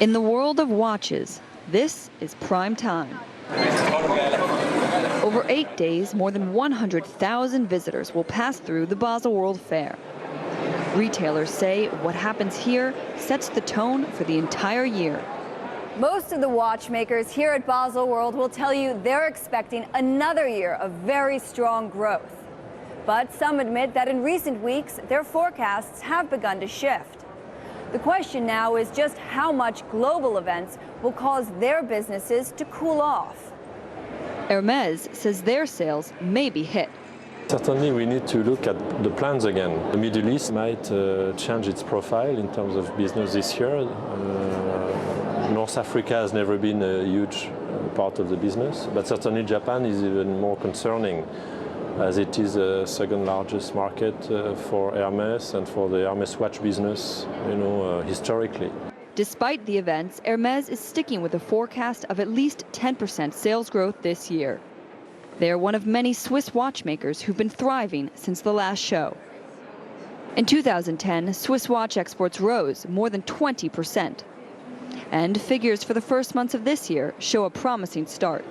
In the world of watches, this is prime time. Over 8 days, more than 100,000 visitors will pass through the Basel World Fair. Retailers say what happens here sets the tone for the entire year. Most of the watchmakers here at Basel World will tell you they're expecting another year of very strong growth. But some admit that in recent weeks, their forecasts have begun to shift. The question now is just how much global events will cause their businesses to cool off. Hermès says their sales may be hit. Certainly we need to look at the plans again. The Middle East might change its profile in terms of business this year. North Africa has never been a huge part of the business, but certainly Japan is even more concerning, as it is the second largest market for Hermès and for the Hermès watch business, historically. Despite the events, Hermès is sticking with a forecast of at least 10% sales growth this year. They are one of many Swiss watchmakers who've been thriving since the last show. In 2010, Swiss watch exports rose more than 20%. And figures for the first months of this year show a promising start.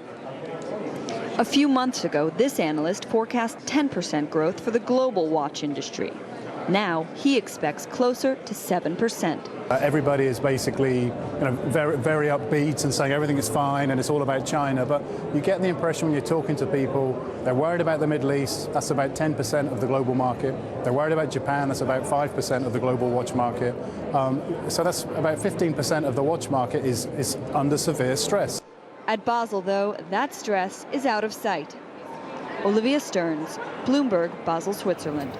A few months ago, this analyst forecast 10% growth for the global watch industry. Now, he expects closer to 7%. Everybody is basically very, very upbeat and saying everything is fine and it's all about China, but you get the impression when you're talking to people, they're worried about the Middle East, that's about 10% of the global market. They're worried about Japan, that's about 5% of the global watch market. So that's about 15% of the watch market is under severe stress. At Basel, though, that stress is out of sight. Olivia Stearns, Bloomberg, Basel, Switzerland.